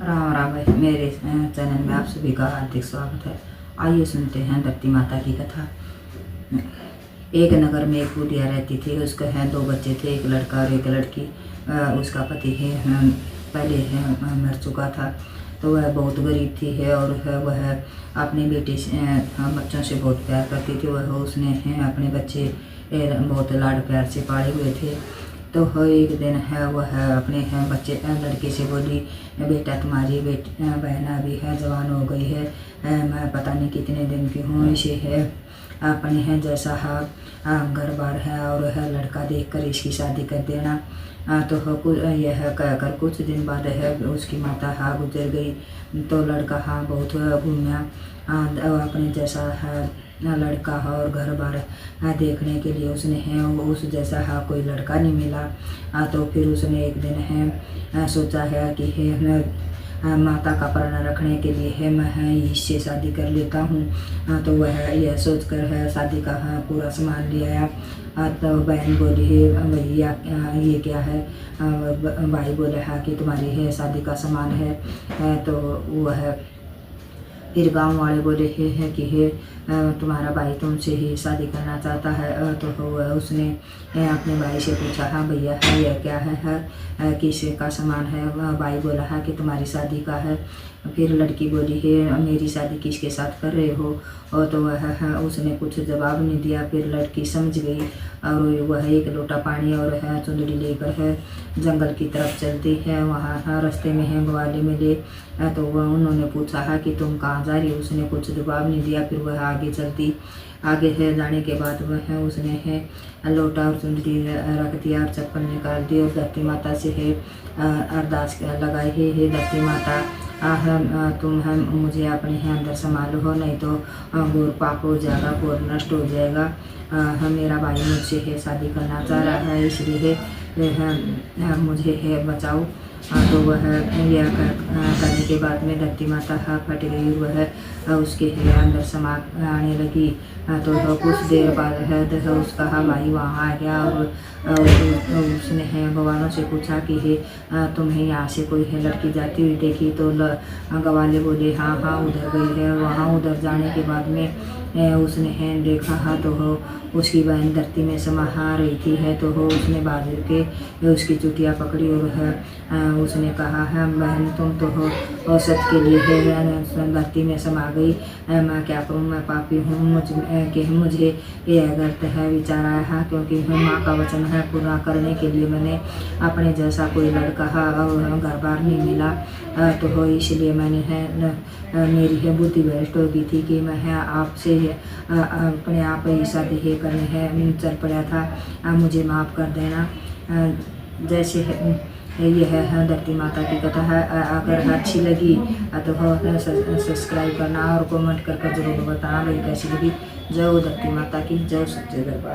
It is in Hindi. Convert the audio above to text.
राम राम भाई, मेरे चैनल में आप सभी का हार्दिक स्वागत है। आइए सुनते हैं धरती माता की कथा। एक नगर में एक बुढ़िया रहती थी। उसके हैं 2 बच्चे थे, एक लड़का और एक लड़की। उसका पति है पहले है मर चुका था, तो वह बहुत गरीब थी है और वह अपने बेटे बच्चों से बहुत प्यार करती थी। वह उसने अपने बच्चे बहुत लाड प्यार से पाले हुए थे। तो एक दिन है वह अपने बच्चे लड़के से बोली, बेटा तुम्हारी बहन अभी है जवान हो गई है, मैं पता नहीं कितने दिन की हूँ, इसे है अपने है जैसा घर बार है और है लड़का देखकर इसकी शादी कर देना। तो यह कहकर कुछ दिन बाद है उसकी माता गुजर गई। तो लड़का बहुत घूमा अपने जैसा है लड़का और घर बार देखने के लिए उसने उस जैसा कोई लड़का नहीं मिला। तो फिर उसने एक दिन सोचा है कि माता का प्रण रखने के लिए मैं इससे शादी कर लेता हूँ। तो वह यह सोचकर शादी का पूरा सामान ले आया। तो बहन बोली भैया ये क्या है। भाई बोले कि तुम्हारी शादी का सामान है। तो वह फिर गांव वाले बोले कि तुम्हारा भाई तुमसे ही शादी करना चाहता है। तो उसने अपने भाई से पूछा, हाँ भैया यह क्या है किस का सामान है। भाई बोला कि तुम्हारी शादी का है। फिर लड़की बोली मेरी शादी किसके साथ कर रहे हो। और तो वह उसने कुछ जवाब नहीं दिया। फिर लड़की समझ गई और वह एक लोटा पानी और चुंदड़ी लेकर जंगल की तरफ चलती है। वहाँ रास्ते में ग्वाले मिले। तो वह उन्होंने पूछा कि तुम कहाँ जा रही हो। उसने कुछ जवाब नहीं दिया। फिर वह आगे चलती। आगे जाने के बाद वह उसने लोटा और चुंदड़ी रख दिया और चप्पल निकाल दी और धरती माता से अरदास लगाई, हे धरती माता तुम मुझे अपने अंदर संभालो हो, नहीं तो घोर पाप हो जाएगा, घोर नष्ट हो जाएगा। मेरा भाई मुझसे शादी करना चाह रहा है, इसलिए मुझे बचाओ। तो वह यह करने के बाद में धरती माता फट गई। वह उसके अंदर समा आने लगी। तो कुछ देर बाद उसका भाई वहाँ आ गया और उसने गवालों से पूछा कि तुम्हें यहाँ से कोई लड़की जाती हुई देखी। तो गवाले बोले हाँ उधर गई है। वहाँ उधर जाने के बाद में उसने देखा तो उसकी बहन धरती में समा रही थी। तो उसने बाजू के उसकी चुटिया पकड़ी और उसने कहा बहन तुम तो हो सच के लिए धरती में समा गई। मैं क्या करूँ, मैं पापी हूँ। मुझे यह गलत विचार आया क्योंकि माँ का वचन पूरा करने के लिए मैंने अपने जैसा कोई लड़का और घर बार नहीं मिला। तो इसलिए मैंने मेरी बुद्धि भ्रष्ट हो गई थी कि मैं आपसे अपने आप ही शादी करने चल पड़ा था। मुझे माफ़ कर देना। जैसे यह है धरती माता की कथा है। अगर अच्छी लगी तो सब्सक्राइब करना और कमेंट करके जरूर बताना भाई कैसी लगी। जय हो धरती माता की, जय सच्चे दरबार।